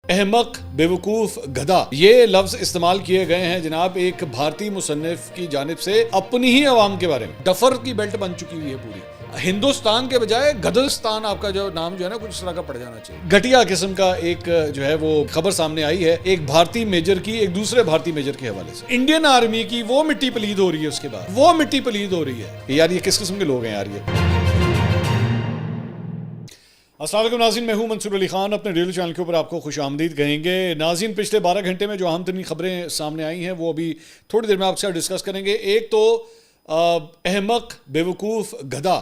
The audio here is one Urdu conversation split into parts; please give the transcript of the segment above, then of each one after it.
احمق، بیوقوف، گدھا، یہ لفظ استعمال کیے گئے ہیں جناب ایک بھارتی مصنف کی جانب سے اپنی ہی عوام کے بارے میں۔ ڈفر کی بیلٹ بن چکی ہوئی ہے پوری۔ ہندوستان کے بجائے گدھستان آپ کا جو نام جو ہے نا کچھ اس طرح کا پڑ جانا چاہیے۔ گھٹیا قسم کا ایک جو ہے وہ خبر سامنے آئی ہے ایک بھارتی میجر کی ایک دوسرے بھارتی میجر کے حوالے سے۔ انڈین آرمی کی وہ مٹی پلید ہو رہی ہے، اس کے بعد وہ مٹی پلید ہو رہی ہے یار، یہ کس قسم کے لوگ ہیں یار یہ۔ السلام علیکم ناظرین، میں ہوں منصور علی خان، اپنے ریڈیو چینل کے اوپر آپ کو خوش آمدید کہیں گے۔ ناظرین، پچھلے 12 گھنٹے میں جو اہم ترین خبریں سامنے آئی ہیں وہ ابھی تھوڑی دیر میں آپ سے ڈسکس کریں گے۔ ایک تو احمق، بیوقوف، گدھا،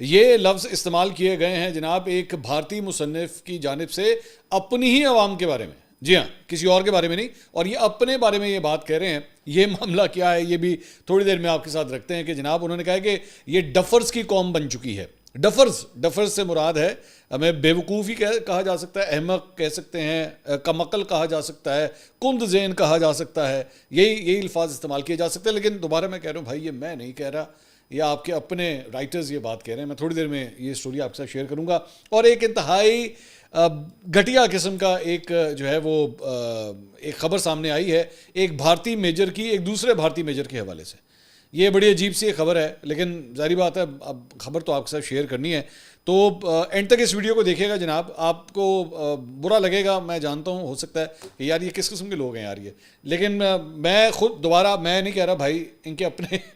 یہ لفظ استعمال کیے گئے ہیں جناب ایک بھارتی مصنف کی جانب سے اپنی ہی عوام کے بارے میں۔ جی ہاں، کسی اور کے بارے میں نہیں، اور یہ اپنے بارے میں یہ بات کہہ رہے ہیں۔ یہ معاملہ کیا ہے یہ بھی تھوڑی دیر میں آپ کے ساتھ رکھتے ہیں کہ جناب انہوں نے کہا کہ یہ ڈفرز کی قوم بن چکی ہے۔ ڈفرز سے مراد ہے، ہمیں بیوقوفی کہا جا سکتا ہے، احمق کہہ سکتے ہیں، کم عقل کہا جا سکتا ہے، کند ذہن کہا جا سکتا ہے، یہی الفاظ استعمال کیے جا سکتے ہیں۔ لیکن دوبارہ میں کہہ رہا ہوں بھائی، یہ میں نہیں کہہ رہا، یہ آپ کے اپنے رائٹرز یہ بات کہہ رہے ہیں۔ میں تھوڑی دیر میں یہ سٹوری آپ کے ساتھ شیئر کروں گا۔ اور ایک انتہائی گھٹیا قسم کا ایک جو ہے وہ ایک خبر سامنے آئی ہے ایک بھارتی میجر کی ایک دوسرے بھارتی میجر کے حوالے سے۔ یہ بڑی عجیب سی خبر ہے، لیکن ظاہری بات ہے اب خبر تو آپ کے ساتھ شیئر کرنی ہے، تو اینڈ تک اس ویڈیو کو دیکھیے گا جناب۔ آپ کو برا لگے گا، میں جانتا ہوں، ہو سکتا ہے کہ یار یہ کس قسم کے لوگ ہیں یار یہ، لیکن میں خود دوبارہ میں نہیں کہہ رہا بھائی، ان کے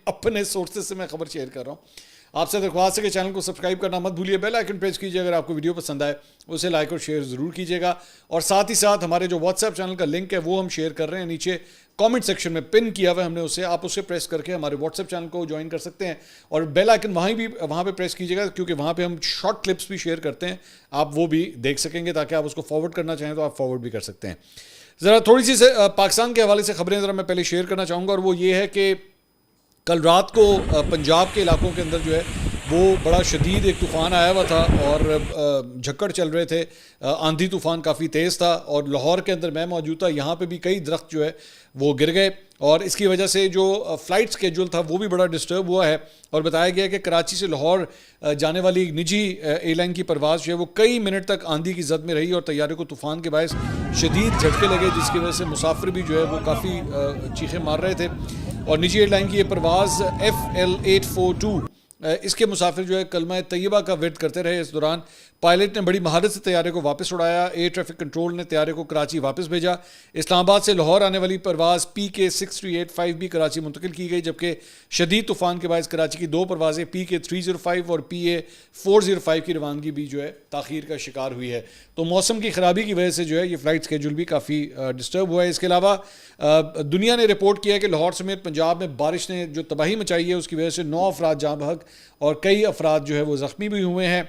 اپنے سورسز سے میں خبر شیئر کر رہا ہوں۔ آپ سے درخواست ہے کہ چینل کو سبسکرائب کرنا مت بھولیے، بیل آئیکن پریس کیجیے، اگر آپ کو ویڈیو پسند آئے اسے لائک اور شیئر ضرور کیجیے گا، اور ساتھ ہی ساتھ ہمارے جو واٹس ایپ چینل کا لنک ہے وہ ہم شیئر کر رہے ہیں، نیچے کامنٹ سیکشن میں پن کیا ہوا ہے ہم نے اسے، آپ اسے پریس کر کے ہمارے واٹس ایپ چینل کو جوائن کر سکتے ہیں، اور بیل آئیکن وہاں پہ پریس کیجیے گا، کیونکہ وہاں پہ ہم شارٹ کلپس بھی شیئر کرتے ہیں، آپ وہ بھی دیکھ سکیں گے، تاکہ آپ اس کو فارورڈ کرنا چاہیں تو آپ فارورڈ بھی کر سکتے ہیں۔ ذرا تھوڑی سی پاکستان کے حوالے سے خبریں ذرا میں پہلے شیئر کرنا چاہوں گا، اور وہ یہ ہے کہ کل رات کو پنجاب کے علاقوں کے اندر جو ہے وہ بڑا شدید ایک طوفان آیا ہوا تھا، اور جھکڑ چل رہے تھے، آندھی طوفان کافی تیز تھا، اور لاہور کے اندر میں موجود تھا، یہاں پہ بھی کئی درخت جو ہے وہ گر گئے، اور اس کی وجہ سے جو فلائٹ سکیجول تھا وہ بھی بڑا ڈسٹرب ہوا ہے، اور بتایا گیا کہ کراچی سے لاہور جانے والی ایک نجی ایئر لائن کی پرواز جو ہے وہ کئی منٹ تک آندھی کی زد میں رہی، اور طیارے کو طوفان کے باعث شدید جھٹکے لگے، جس کی وجہ سے مسافر بھی جو ہے وہ کافی چیخیں مار رہے تھے، اور نجی ایئر لائن کی یہ پرواز FL842 اس کے مسافر جو ہے کلمہ طیبہ کا ورد کرتے رہے۔ اس دوران پائلٹ نے بڑی مہارت سے طیارے کو واپس اڑایا، ایئر ٹریفک کنٹرول نے طیارے کو کراچی واپس بھیجا۔ اسلام آباد سے لاہور آنے والی پرواز PK6385 بھی کراچی منتقل کی گئی، جبکہ شدید طوفان کے باعث کراچی کی 2 پروازیں PK305 اور PA405 کی روانگی بھی جو ہے تاخیر کا شکار ہوئی ہے۔ تو موسم کی خرابی کی وجہ سے جو ہے یہ فلائٹ اسکیجول بھی کافی ڈسٹرب ہوا ہے۔ اس کے علاوہ دنیا نے رپورٹ کیا ہے کہ لاہور سمیت پنجاب میں بارش نے جو تباہی مچائی ہے اس کی وجہ سے 9 افراد جاں بحق اور کئی افراد جو ہے وہ زخمی بھی ہوئے ہیں۔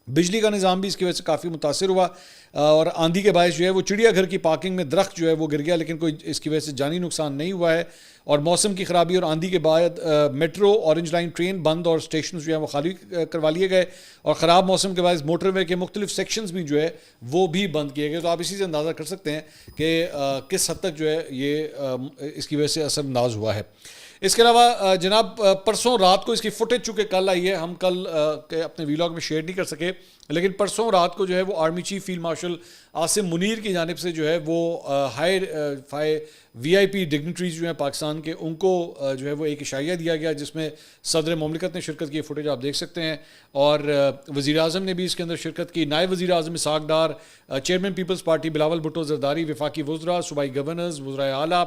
بجلی کا نظام بھی اس کی وجہ سے کافی متاثر ہوا، اور آندھی کے باعث جو ہے وہ چڑیا گھر کی پارکنگ میں درخت جو ہے وہ گر گیا، لیکن کوئی اس کی وجہ سے جانی نقصان نہیں ہوا ہے۔ اور موسم کی خرابی اور آندھی کے بعد میٹرو، اورنج لائن ٹرین بند، اور اسٹیشنز جو ہیں وہ خالی کروا لیے گئے، اور خراب موسم کے باعث موٹر وے کے مختلف سیکشنز بھی جو ہے وہ بھی بند کیے گئے۔ تو آپ اسی سے اندازہ کر سکتے ہیں کہ کس حد تک جو ہے یہ اس کی وجہ سے اثر انداز ہوا ہے۔ اس کے علاوہ جناب پرسوں رات کو اس کی فوٹیج چونکہ کل آئی ہے، ہم کل اپنے ویلاگ میں شیئر نہیں کر سکے، لیکن پرسوں رات کو جو ہے وہ army chief field marshal Asim Munir کی جانب سے جو ہے وہ ہائی VIP ڈگنیٹریز جو ہیں پاکستان کے، ان کو جو ہے وہ ایک اشاریہ دیا گیا، جس میں صدر مملکت نے شرکت کی، فوٹیج آپ دیکھ سکتے ہیں، اور وزیر اعظم نے بھی اس کے اندر شرکت کی، نائب وزیر اعظم اسحاق ڈار، چیئرمین پیپلز پارٹی بلاول بھٹو زرداری، وفاقی وزراء، صوبائی گورنرز، وزرائے اعلیٰ،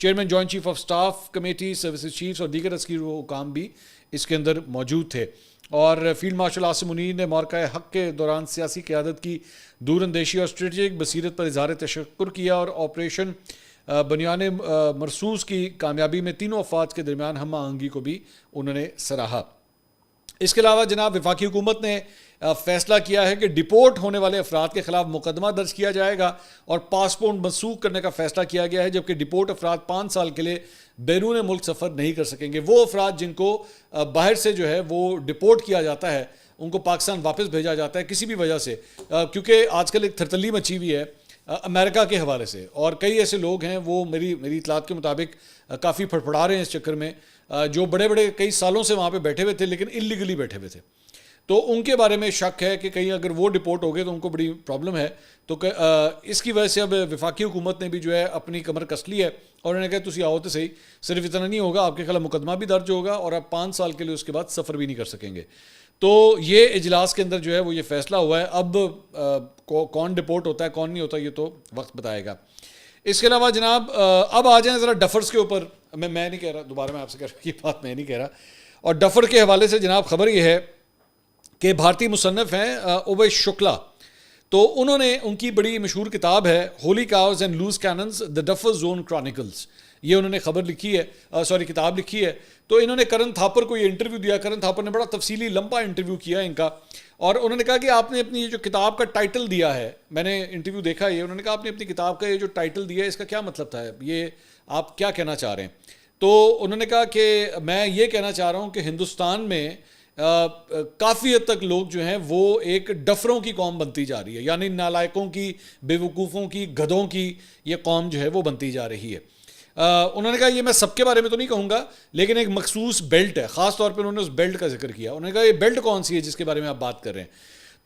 chairman joint chief of staff committee, services chiefs اور دیگر عسکری حکام بھی اس کے اندر موجود تھے۔ اور فیلڈ مارشل عاصم منیر نے معرکہ حق کے دوران سیاسی قیادت کی دور اندیشی اور اسٹریٹجک بصیرت پر اظہار تشکر کیا، اور آپریشن بنیان مرصوص کی کامیابی میں تینوں افواج کے درمیان ہم آہنگی کو بھی انہوں نے سراہا۔ اس کے علاوہ جناب وفاقی حکومت نے فیصلہ کیا ہے کہ ڈپورٹ ہونے والے افراد کے خلاف مقدمہ درج کیا جائے گا، اور پاسپورٹ منسوخ کرنے کا فیصلہ کیا گیا ہے، جبکہ ڈپورٹ افراد 5 سال کے لیے بیرون ملک سفر نہیں کر سکیں گے۔ وہ افراد جن کو باہر سے جو ہے وہ ڈپورٹ کیا جاتا ہے، ان کو پاکستان واپس بھیجا جاتا ہے کسی بھی وجہ سے، کیونکہ آج کل ایک تھرتلی مچی ہوئی ہے امریکہ کے حوالے سے، اور کئی ایسے لوگ ہیں وہ میری اطلاعات کے مطابق کافی پھڑپڑا رہے ہیں اس چکر میں، جو بڑے کئی سالوں سے وہاں پہ بیٹھے ہوئے تھے لیکن اللیگلی بیٹھے ہوئے تھے۔ تو ان کے بارے میں شک ہے کہ کہیں اگر وہ ڈپورٹ ہو گئے تو ان کو بڑی پرابلم ہے. تو اس کی وجہ سے اب وفاقی حکومت نے بھی جو ہے اپنی کمر کس لی ہے اور انہوں نے کہا تسی آؤ تو صحیح, صرف اتنا نہیں ہوگا, آپ کے خلاف مقدمہ بھی درج ہوگا اور آپ 5 سال کے لیے اس کے بعد سفر بھی نہیں کر سکیں گے. تو یہ اجلاس کے اندر جو ہے وہ یہ فیصلہ ہوا ہے. اب کون ڈپورٹ ہوتا ہے کون نہیں ہوتا یہ تو وقت بتائے گا. اس کے علاوہ جناب اب آ جائیں ذرا ڈفرز کے اوپر. میں نہیں کہہ رہا, دوبارہ میں آپ سے کہہ رہا ہوں یہ بات میں نہیں کہہ رہا. اور ڈفر کے حوالے سے جناب خبر یہ ہے کہ بھارتی مصنف ہیں اویس شکلا, تو انہوں نے ان کی بڑی مشہور کتاب ہے holy cows and loose cannons the duffer zone chronicles, یہ انہوں نے خبر لکھی ہے, کتاب لکھی ہے. تو انہوں نے کرن تھاپر کو یہ انٹرویو دیا. کرن تھاپر نے بڑا تفصیلی لمبا انٹرویو کیا ان کا, اور انہوں نے کہا کہ آپ نے اپنی یہ جو کتاب کا ٹائٹل دیا ہے, میں نے انٹرویو دیکھا یہ, انہوں نے کہا آپ نے اپنی کتاب کا یہ جو ٹائٹل دیا ہے اس کا کیا مطلب تھا, یہ آپ کیا کہنا چاہ رہے ہیں. تو انہوں نے کہا کہ میں یہ کہنا چاہ رہا ہوں کہ ہندوستان میں کافی حد تک لوگ جو ہیں وہ ایک ڈفروں کی قوم بنتی جا رہی ہے, یعنی نالائقوں کی, بیوقوفوں کی, گدھوں کی یہ قوم جو ہے وہ بنتی جا رہی ہے. انہوں نے کہا یہ میں سب کے بارے میں تو نہیں کہوں گا لیکن ایک مخصوص بیلٹ ہے, خاص طور پہ انہوں نے اس بیلٹ کا ذکر کیا. انہوں نے کہا یہ بیلٹ کون سی ہے جس کے بارے میں آپ بات کر رہے ہیں.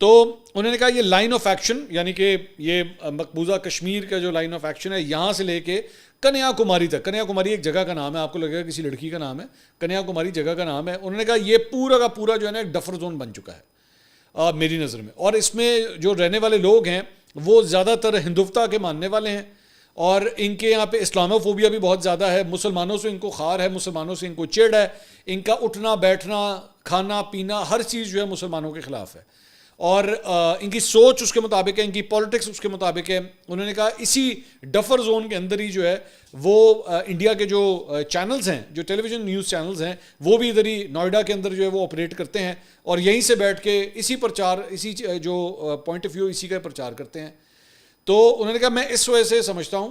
تو انہوں نے کہا یہ لائن آف ایکشن, یعنی کہ یہ مقبوضہ کشمیر کا جو لائن آف ایکشن ہے یہاں سے لے کے کنیا کماری تک. کنیا کماری ایک جگہ کا نام ہے, آپ کو لگے گا کسی لڑکی کا نام ہے, کنیا کماری جگہ کا نام ہے. انہوں نے کہا یہ پورا کا پورا جو ہے نا ایک ڈفر زون بن چکا ہے میری نظر میں. اور اس میں جو رہنے والے لوگ ہیں وہ زیادہ تر ہندوتا کے ماننے والے ہیں, اور ان کے یہاں پہ اسلامو فوبیا بھی بہت زیادہ ہے. مسلمانوں سے ان کو خار ہے, مسلمانوں سے ان کو چڑ ہے, ان کا اٹھنا بیٹھنا کھانا پینا ہر چیز جو ہے مسلمانوں کے خلاف ہے, اور ان کی سوچ اس کے مطابق ہے, ان کی پولیٹکس اس کے مطابق ہے. انہوں نے کہا اسی ڈفر زون کے اندر ہی جو ہے وہ انڈیا کے جو چینلز ہیں, جو ٹیلی ویژن نیوز چینلز ہیں, وہ بھی ادھر ہی نوئیڈا کے اندر جو ہے وہ آپریٹ کرتے ہیں, اور یہیں سے بیٹھ کے اسی پرچار, اسی جو پوائنٹ آف ویو اسی کا پرچار کرتے ہیں. تو انہوں نے کہا میں اس وجہ سے سمجھتا ہوں,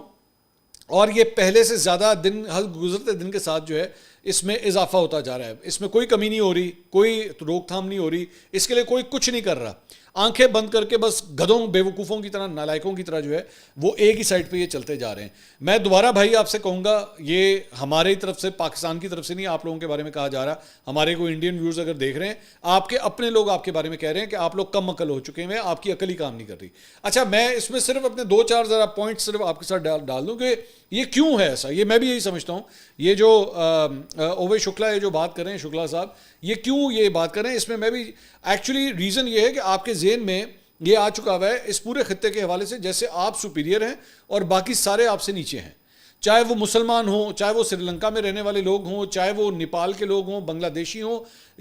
اور یہ پہلے سے زیادہ دن گزرتے دن کے ساتھ جو ہے اس میں اضافہ ہوتا جا رہا ہے. اس میں کوئی کمی نہیں ہو رہی, کوئی روک تھام نہیں ہو رہی, اس کے لیے کوئی کچھ نہیں کر رہا. آنکھیں بند کر کے بس گدھوں بیوقوفوں کی طرح, نالائقوں کی طرح جو ہے وہ ایک ہی سائڈ پہ یہ چلتے جا رہے ہیں. میں دوبارہ بھائی آپ سے کہوں گا یہ ہماری طرف سے, پاکستان کی طرف سے نہیں آپ لوگوں کے بارے میں کہا جا رہا. ہمارے کوئی انڈین ویورز اگر دیکھ رہے ہیں, آپ کے اپنے لوگ آپ کے بارے میں کہہ رہے ہیں کہ آپ لوگ کم عقل ہو چکے ہیں, آپ کی عقل ہی کام نہیں کر رہی. اچھا میں اس میں صرف اپنے 2-4 ذرا پوائنٹ صرف آپ کے ساتھ ڈال دوں کہ یہ کیوں ہے ایسا. یہ میں بھی یہی سمجھتا ہوں, یہ جو اویس شکلا یہ جو بات کر رہے ہیں, شکلا صاحب یہ کیوں یہ بات کر رہے ہیں, اس میں بھی ایکچولی ریزن یہ ہے کہ آپ کے ذہن میں یہ آ چکا ہوا ہے اس پورے خطے کے حوالے سے جیسے آپ سپیریئر ہیں اور باقی سارے آپ سے نیچے ہیں, چاہے وہ مسلمان ہوں, چاہے وہ سری لنکا میں رہنے والے لوگ ہوں, چاہے وہ نیپال کے لوگ ہوں, بنگلہ دیشی ہوں,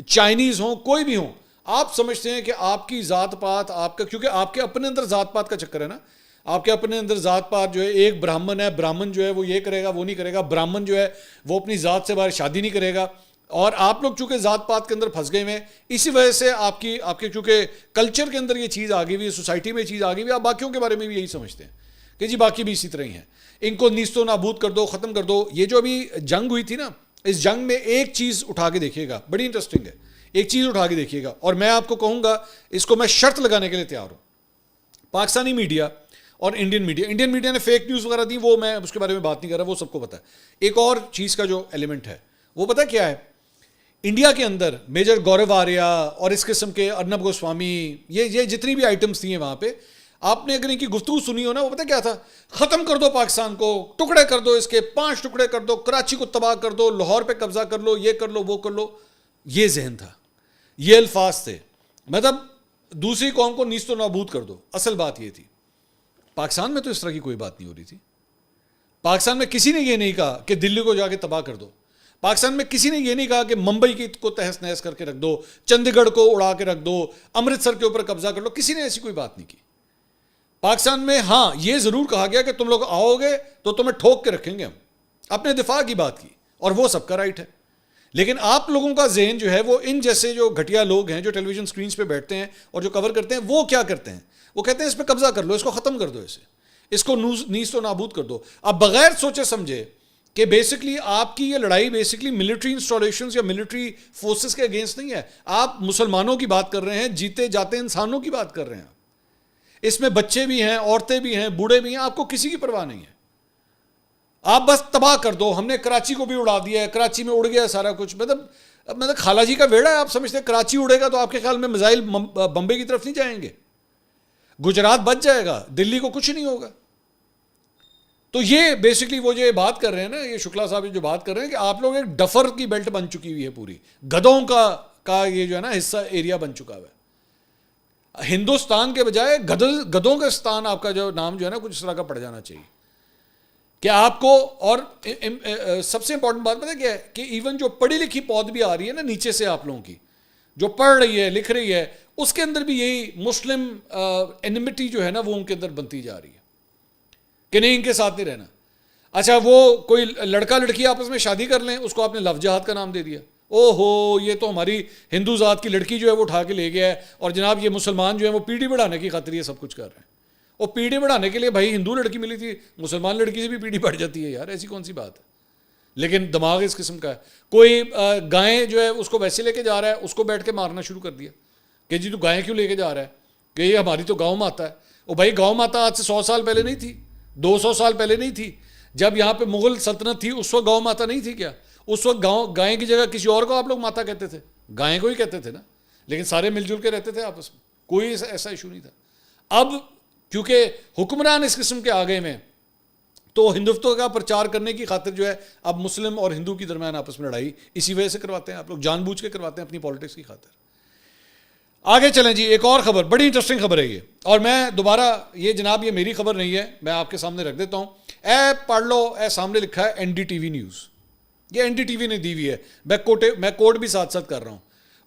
چائنیز ہوں, کوئی بھی ہوں. آپ سمجھتے ہیں کہ آپ کی ذات پات آپ کا, کیونکہ آپ کے اپنے اندر ذات پات کا چکر ہے نا, آپ کے اپنے اندر ذات پات جو ہے, ایک برہمن ہے, برہمن جو ہے وہ یہ کرے گا وہ نہیں کرے گا, برہمن جو ہے وہ اپنی ذات سے باہر شادی نہیں کرے گا, اور آپ لوگ چونکہ ذات پات کے اندر پھنس گئے ہیں, اسی وجہ سے آپ کے چونکہ کلچر کے اندر یہ چیز آ گئی ہوئی ہے, سوسائٹی میں یہ چیز آ گئی ہوئی ہے, آپ باقیوں کے بارے میں بھی یہی سمجھتے ہیں کہ جی باقی بھی اسی طرح ہی ہیں, ان کو نیست و نابود کر دو, ختم کر دو. یہ جو ابھی جنگ ہوئی تھی نا, اس جنگ میں ایک چیز اٹھا کے دیکھیے گا, بڑی انٹرسٹنگ ہے, ایک چیز اٹھا کے دیکھیے گا, اور میں آپ کو کہوں گا اس کو میں شرط لگانے کے لیے تیار ہوں. پاکستانی میڈیا اور انڈین میڈیا نے فیک نیوز وغیرہ دی, وہ میں اس کے بارے میں بات نہیں کر رہا, وہ سب کو پتہ ہے. ایک اور چیز کا جو ایلیمنٹ ہے وہ پتہ کیا ہے, انڈیا کے اندر میجر گورو آریہ اور اس قسم کے ارنب گوسوامی, یہ جتنی بھی آئٹمس تھی ہیں وہاں پہ, آپ نے اگر ان کی گفتگو سنی ہو نا, وہ پتہ کیا تھا, ختم کر دو پاکستان کو, ٹکڑے کر دو, اس کے 5 ٹکڑے کر دو, کراچی کو تباہ کر دو, لاہور پہ قبضہ کر لو, یہ کر لو وہ کر لو. یہ ذہن تھا, یہ الفاظ تھے, مطلب دوسری قوم کو نیست و نابود کر دو. اصل بات یہ تھی, پاکستان میں تو اس طرح کی کوئی بات نہیں ہو رہی تھی. پاکستان میں کسی نے یہ نہیں کہا کہ دلی کو جا کے تباہ کر دو. پاکستان میں کسی نے یہ نہیں کہا کہ ممبئی کی کو تہس نہس کر کے رکھ دو, چندی گڑھ کو اڑا کے رکھ دو, امرتسر کے اوپر قبضہ کر لو. کسی نے ایسی کوئی بات نہیں کی. پاکستان میں ہاں یہ ضرور کہا گیا کہ تم لوگ آؤ گے تو تمہیں ٹھوک کے رکھیں گے ہم. اپنے دفاع کی بات کی, اور وہ سب کا رائٹ ہے. لیکن آپ لوگوں کا ذہن جو ہے وہ ان جیسے جو گھٹیا لوگ ہیں جو ٹیلی ویژن سکرینز پہ بیٹھتے ہیں اور جو کور کرتے ہیں, وہ کیا کرتے ہیں, وہ کہتے ہیں اس پہ قبضہ کر لو, اس کو ختم کر دو, اس کو نیست و نابود کر دو. اب بغیر سوچے سمجھے کہ بیسکلی آپ کی یہ لڑائی بیسکلی ملٹری انسٹالیشنز یا ملٹری فورسز کے اگینسٹ نہیں ہے. آپ مسلمانوں کی بات کر رہے ہیں, جیتے جاتے انسانوں کی بات کر رہے ہیں. اس میں بچے بھی ہیں, عورتیں بھی ہیں, بوڑھے بھی ہیں, آپ کو کسی کی پرواہ نہیں ہے. آپ بس تباہ کر دو. ہم نے کراچی کو بھی اڑا دیا ہے, کراچی میں اڑ گیا سارا کچھ. مطلب مطلب خالہ جی کا ویڑا ہے. آپ سمجھتے ہیں کراچی اڑے گا تو آپ کے خیال میں میزائل بمبے کی طرف نہیں جائیں گے؟ گجرات بچ جائے گا, دلی کو کچھ نہیں ہوگا. تو یہ بیسکلی وہ جو یہ بات کر رہے ہیں نا, یہ شکلا صاحب جو بات کر رہے ہیں کہ آپ لوگ ایک ڈفر کی بیلٹ بن چکی ہوئی ہے پوری, گدھوں کا یہ جو ہے نا حصہ ایریا بن چکا ہوا ہے. ہندوستان کے بجائے گدھوں کا ستان آپ کا جو نام جو ہے نا کچھ اس طرح کا پڑ جانا چاہیے کہ آپ کو. اور سب سے امپورٹنٹ بات پتہ کیا ہے کہ ایون جو پڑھی لکھی پود بھی آ رہی ہے نا نیچے سے آپ لوگوں کی, جو پڑھ رہی ہے لکھ رہی ہے, اس کے اندر بھی یہی مسلم انیمٹی جو ہے نا وہ ان کے اندر بنتی جا رہی ہے کہ نہیں ان کے ساتھ نہیں رہنا. اچھا وہ کوئی لڑکا لڑکی آپس میں شادی کر لیں, اس کو آپ نے لو جہاد کا نام دے دیا. او ہو, یہ تو ہماری ہندو ذات کی لڑکی جو ہے وہ اٹھا کے لے گیا ہے, اور جناب یہ مسلمان جو ہے وہ پیڑھی بڑھانے کی خاطر یہ سب کچھ کر رہے ہیں. اور پیڑھی بڑھانے کے لیے بھائی ہندو لڑکی ملی تھی, مسلمان لڑکی سے بھی پیڑھی بڑھ جاتی ہے یار, ایسی کون سی بات ہے. لیکن دماغ اس قسم کا ہے. کوئی گائیں جو ہے اس کو ویسے لے کے جا رہا ہے, اس کو بیٹھ کے مارنا شروع کر دیا کہ جی تو گائیں کیوں لے کے جا رہا ہے, کہ یہ ہماری تو گاؤں ماتا ہے. او بھائی گاؤں ماتا آج سے 100 سال پہلے نہیں تھی, 200 سال پہلے نہیں تھی. جب یہاں پہ مغل سلطنت تھی اس وقت گاؤں ماتا نہیں تھی کیا؟ اس وقت گائیں کی جگہ کسی اور کو آپ لوگ ماتا کہتے تھے, گائیں کو ہی کہتے تھے نا, لیکن سارے مل جل کے رہتے تھے آپس میں, کوئی ایسا ایشو نہیں تھا. اب کیونکہ حکمران اس قسم کے آگے میں, تو ہندوتو کا پرچار کرنے کی خاطر جو ہے اب مسلم اور ہندو کی درمیان آپس میں لڑائی اسی وجہ سے کرواتے ہیں آپ لوگ, جان بوجھ کے کرواتے ہیں اپنی پالیٹکس کی خاطر. آگے چلیں جی, ایک اور خبر بڑی انٹرسٹنگ خبر ہے یہ, اور میں دوبارہ یہ جناب یہ میری خبر نہیں ہے, میں آپ کے سامنے رکھ دیتا ہوں. اے پڑھ لو, اے سامنے لکھا ہے N D T V news, یہ این ڈی ٹی وی نے دی ہوئی ہے. میں کوڈ بھی ساتھ ساتھ کر رہا ہوں.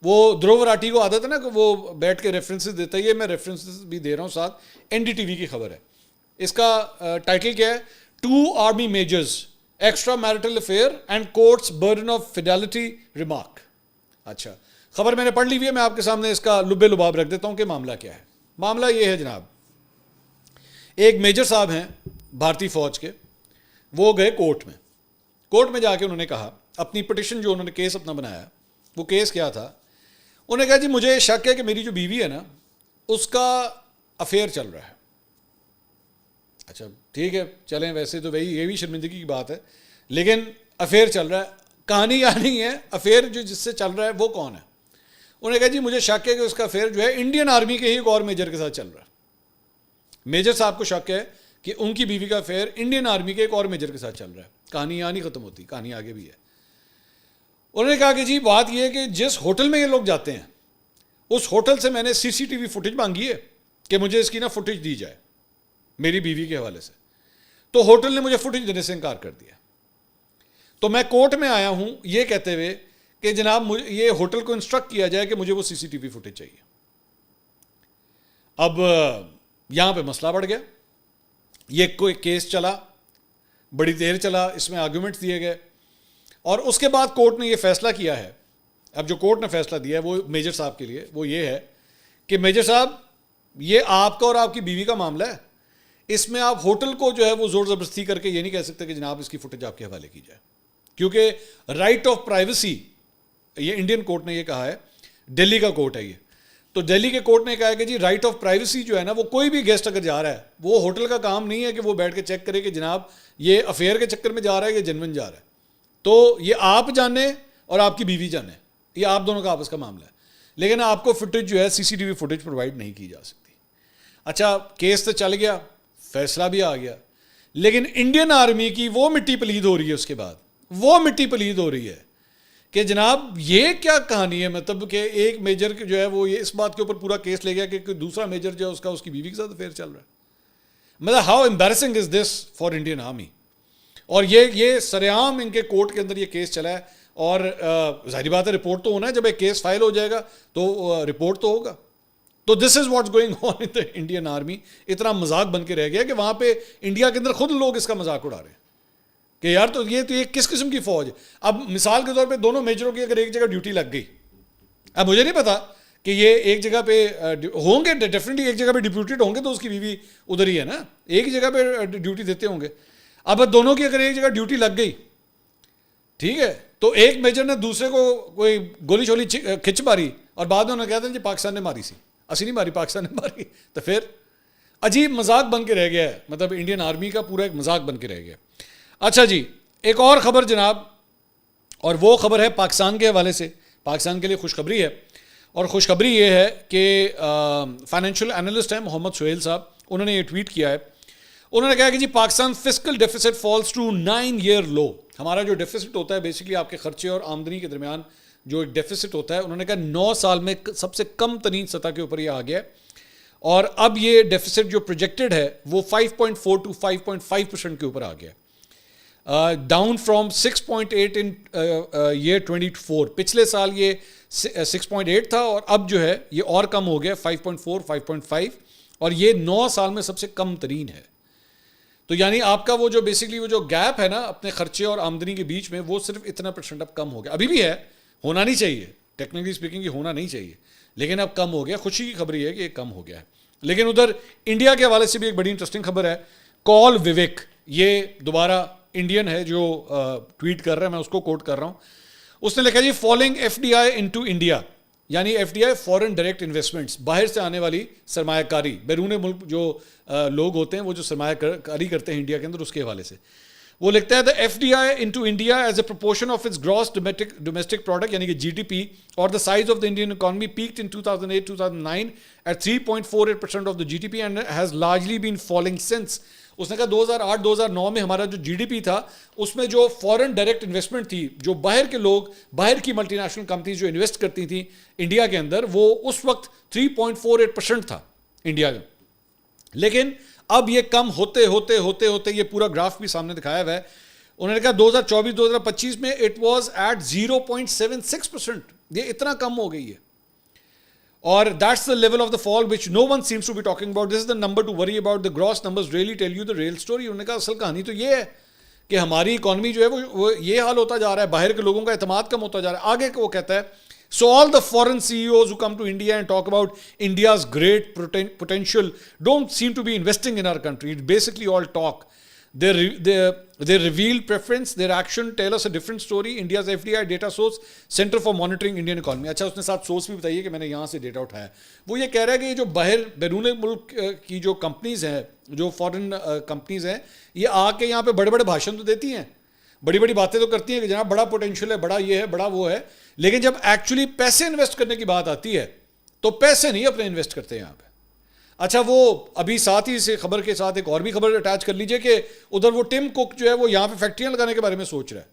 وہ دھرو وراٹی کو عادت ہے نا کہ وہ بیٹھ کے ریفرنسز دیتا ہے, یہ میں ریفرنسز بھی دے رہا ہوں ساتھ. این ڈی ٹی وی کی خبر ہے. اس کا ٹائٹل کیا ہے؟ 2 army measures extra marital affair and courts burden of fidelity remark. اچھا, خبر میں نے پڑھ لی ہوئی ہے, میں آپ کے سامنے اس کا لبے لباب رکھ دیتا ہوں کہ معاملہ کیا ہے. معاملہ یہ ہے جناب, ایک میجر صاحب ہیں بھارتی فوج کے, وہ گئے کورٹ میں جا کے انہوں نے کہا اپنی پٹیشن جو انہوں نے کیس اپنا بنایا, وہ کیس کیا تھا؟ انہوں نے کہا جی مجھے شک ہے کہ میری جو بیوی ہے نا اس کا افیئر چل رہا ہے. اچھا ٹھیک ہے چلیں, ویسے تو یہ بھی شرمندگی کی بات ہے, لیکن افیئر چل رہا ہے. کہانی یہ نہیں ہے افیئر جو جس سے چل رہا ہے وہ کون ہے. انہوں نے کہا جی مجھے شک ہے کہ اس کا افیئر جو ہے انڈین آرمی کے ہی ایک اور میجر کے ساتھ چل رہا ہے. میجر صاحب کو شک ہے کہ ان کی بیوی کا افیئر انڈین آرمی کے ایک اور میجر کے ساتھ چل رہا ہے. کہانی یہاں نہیں ختم ہوتی, کہانی آگے بھی ہے. انہوں نے کہا کہ جی بات یہ ہے کہ جس ہوٹل میں یہ لوگ جاتے ہیں اس ہوٹل سے میں نے سی سی ٹی وی فوٹیج مانگی ہے کہ مجھے اس کی نا فوٹیج دی جائے میری بیوی کے حوالے سے, تو ہوٹل نے مجھے فوٹیج دینے سے انکار کر دیا. تو میں کورٹ میں آیا ہوں یہ کہتے ہوئے کہ جناب یہ ہوٹل کو انسٹرکٹ کیا جائے کہ مجھے وہ سی سی ٹی وی فوٹیج چاہیے. اب یہاں پہ مسئلہ بڑھ گیا, یہ کوئی کیس چلا, بڑی دیر چلا, اس میں آرگومنٹس دیے گئے, اور اس کے بعد کورٹ نے یہ فیصلہ کیا ہے. اب جو کورٹ نے فیصلہ دیا ہے وہ میجر صاحب کے لیے وہ یہ ہے کہ میجر صاحب یہ آپ کا اور آپ کی بیوی کا معاملہ ہے, اس میں آپ ہوٹل کو جو ہے وہ زور زبردستی کر کے یہ نہیں کہہ سکتے کہ جناب اس کی فوٹیج آپ کے حوالے کی جائے, کیونکہ رائٹ آف پرائیویسی, یہ انڈین کورٹ نے یہ کہا ہے, دلی کا کورٹ ہے یہ, تو دلی کے کورٹ نے کہا ہے کہ جی رائٹ آف پرائیویسی جو ہے نا وہ کوئی بھی گیسٹ اگر جا رہا ہے وہ ہوٹل کا کام نہیں ہے کہ وہ بیٹھ کے چیک کرے کہ جناب یہ افیئر کے چکر میں جا رہا ہے یا جنون جا رہا ہے. تو یہ آپ جانے اور آپ کی بیوی جانے, یہ آپ دونوں کا آپس کا معاملہ ہے, لیکن آپ کو فوٹیج جو ہے C C T V footage provide نہیں کی جا سکتی. اچھا کیس تو چل گیا, فیصلہ بھی آ گیا, لیکن انڈین آرمی کی وہ مٹی پلید ہو رہی ہے, اس کے بعد وہ مٹی پلید ہو رہی ہے کہ جناب یہ کیا کہانی ہے, مطلب کہ ایک میجر جو ہے وہ یہ اس بات کے اوپر پورا کیس لے گیا کہ دوسرا میجر جو ہے اس کی بیوی کے ساتھ افیئر چل رہا ہے. مطلب how embarrassing is this for Indian army. اور یہ سرعام ان کے کورٹ کے اندر یہ کیس چلا ہے, اور ظاہری بات ہے رپورٹ تو ہونا ہے, جب ایک کیس فائل ہو جائے گا تو رپورٹ تو ہوگا. تو this is what's going on in the Indian army. اتنا مذاق بن کے رہ گیا کہ وہاں پہ انڈیا کے اندر خود لوگ اس کا مذاق اڑا رہے ہیں کہ یار تو یہ کس قسم کی فوج ہے. اب مثال کے طور پہ دونوں میجروں کی اگر ایک جگہ ڈیوٹی لگ گئی, اب مجھے نہیں پتا کہ یہ ایک جگہ پہ ہوں گے, ڈیفینیٹلی ایک جگہ پہ ڈپیوٹیڈ ہوں گے تو اس کی بیوی ادھر ہی ہے نا, ایک ہی جگہ پہ ڈیوٹی دیتے ہوں گے. اب دونوں کی اگر ایک جگہ ڈیوٹی لگ گئی, ٹھیک ہے, تو ایک میجر نے دوسرے کو کوئی گولی شولی کھچ ماری اور بعد میں انہوں نے کہا تھا جی پاکستان نے ماری سی, اسی نہیں ماری, پاکستان نے ماری, تو پھر عجیب مذاق بن کے رہ گیا ہے, مطلب انڈین آرمی کا پورا ایک مذاق بن کے رہ گیا. اچھا جی ایک اور خبر جناب, اور وہ خبر ہے پاکستان کے حوالے سے. پاکستان کے لیے خوشخبری ہے, اور خوشخبری یہ ہے کہ فائنینشیل انالسٹ ہیں محمد سہیل صاحب, انہوں نے یہ ٹویٹ کیا ہے. انہوں نے کہا کہ جی Pakistan fiscal deficit falls to 9 year low. ہمارا جو ڈیفیسٹ ہوتا ہے بیسکلی آپ کے خرچے اور آمدنی کے درمیان جو ایک ڈیفیسٹ ہوتا ہے, انہوں نے کہا 9 سال میں سب سے کم ترین سطح کے اوپر یہ آ گیا ہے, اور اب یہ ڈیفیسٹ جو پروجیکٹڈ ہے وہ 5.4 to 5.5% کے اوپر آ گیا, ڈاؤن فرام 6.8 ان year 24. پچھلے سال یہ 6.8 تھا اور اب جو ہے یہ اور کم ہو گیا 5.4 5.5, اور یہ 9 سال میں سب سے کم ترین ہے. تو یعنی آپ کا وہ جو بیسکلی وہ جو گیپ ہے نا اپنے خرچے اور آمدنی کے بیچ میں, وہ صرف اتنا % اب کم ہو گیا. ابھی بھی ہے, ہونا نہیں چاہیے, ٹیکنیکلی اسپیکنگ یہ ہونا نہیں چاہیے, لیکن اب کم ہو گیا. خوشی کی خبر یہ ہے کہ یہ کم ہو گیا ہے. لیکن ادھر انڈیا کے حوالے سے بھی ایک بڑی انٹرسٹنگ خبر ہے. کال وویک, یہ دوبارہ انڈین ہے جو ٹویٹ کر رہا ہے, میں اس کو کوٹ کر رہا ہوں. اس نے لکھا جی فالنگ FDI انٹو انڈیا, یعنی FDI فورن ڈائریکٹ انویسٹمنٹس, باہر سے آنے والی سرمایہ کاری, بیرون ملک جو لوگ ہوتے ہیں وہ جو سرمایہ کاری کرتے ہیں انڈیا کے اندر, اس کے حوالے سے وہ لکھتا ہے the FDI into India as a proportion of its gross domestic product یعنی کہ GDP or the size of the Indian economy peaked in 2008-2009 at 3.48% of the GDP and has largely been falling since. اس نے کہا 2008-2009 میں ہمارا جو GDP تھا اس میں جو فورن ڈائریکٹ انویسٹمنٹ تھی, جو باہر کے لوگ, باہر کی ملٹی نیشنل کمپنیز جو انویسٹ کرتی تھیں انڈیا کے اندر, وہ اس وقت 3.48% تھا انڈیا کا. لیکن اب یہ کم ہوتے ہوتے ہوتے ہوتے یہ پورا گراف بھی سامنے دکھایا ہوا ہے. انہوں نے کہا 2024-2025 میں اٹ واز ایٹ 0.76%, یہ اتنا کم ہو گئی ہے. اور that's the level of the fall which no one seems to be talking about. This is the number to worry about. The gross numbers really tell you the real story. انہوں نے کہا اصل کہانی تو یہ ہے کہ ہماری اکانومی جو ہے وہ یہ حال ہوتا جا رہا ہے, باہر کے لوگوں کا اعتماد کم ہوتا جا رہا ہے. آگے وہ کہتا ہے so all the foreign CEOs who come to India and talk about India's great potential don't seem to be investing in our country. It's basically all talk. They reveal preference, their action tell us a different story. India's FDI data source Center for Monitoring Indian Economy. اچھا اس نے ساتھ سورس بھی بتائیے کہ میں نے یہاں سے ڈیٹا اٹھایا. وہ یہ کہہ رہا ہے کہ یہ جو باہر بیرون ملک کی جو کمپنیز ہیں, جو فورن کمپنیز ہیں, یہ آ کے یہاں پہ بڑے بڑے بھاشن تو دیتی ہیں, بڑی بڑی باتیں تو کرتی ہیں کہ جناب بڑا پوٹینشیل ہے, بڑا یہ ہے, بڑا وہ ہے, لیکن جب ایکچولی پیسے انویسٹ کرنے کی بات آتی ہے تو پیسے نہیں اپنے انویسٹ کرتے یہاں پہ. اچھا وہ ابھی ساتھ ہی سے خبر کے ساتھ ایک اور بھی خبر اٹیچ کر لیجئے کہ ادھر وہ ٹم کوک جو ہے وہ یہاں پہ فیکٹریاں لگانے کے بارے میں سوچ رہا ہے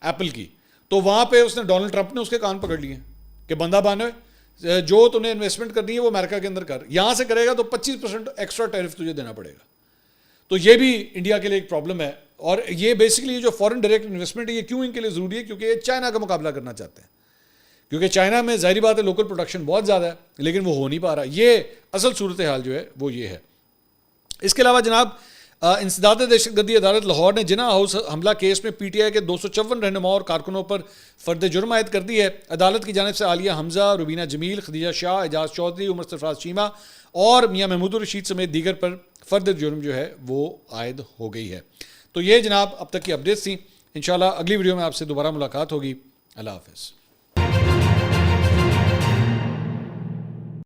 ایپل کی, تو وہاں پہ اس نے ڈونلڈ ٹرمپ نے اس کے کان پکڑ لیے کہ بندہ بانے جو تمہیں انویسٹمنٹ کرنی ہے وہ امریکہ کے اندر کر, یہاں سے کرے گا تو 25% ایکسٹرا ٹیرف تجھے دینا پڑے گا. تو یہ بھی انڈیا کے لیے ایک پرابلم ہے. اور یہ بیسکلی جو فورن ڈائریکٹ انویسٹمنٹ ہے یہ کیوں ان کے لیے ضروری ہے, کیونکہ یہ چائنا کا مقابلہ کرنا چاہتے ہیں, کیونکہ چائنا میں ظاہری بات ہے لوکل پروڈکشن بہت زیادہ ہے لیکن وہ ہو نہیں پا رہا. یہ اصل صورتحال جو ہے وہ یہ ہے. اس کے علاوہ جناب انسداد دہشت گردی عدالت لاہور نے جناح ہاؤس حملہ کیس میں PTI کے 254 رہنما اور کارکنوں پر فرد جرم عائد کر دی ہے. عدالت کی جانب سے عالیہ حمزہ, روبینہ جمیل, خدیجہ شاہ, اعجاز چودھری, عمر سرفراز چیمہ اور میاں محمود الرشید سمیت دیگر پر فرد جرم جو ہے وہ عائد ہو گئی ہے. تو یہ جناب اب تک کی اپڈیٹس تھیں. انشاءاللہ اگلی ویڈیو میں آپ سے دوبارہ ملاقات ہوگی. اللہ حافظ.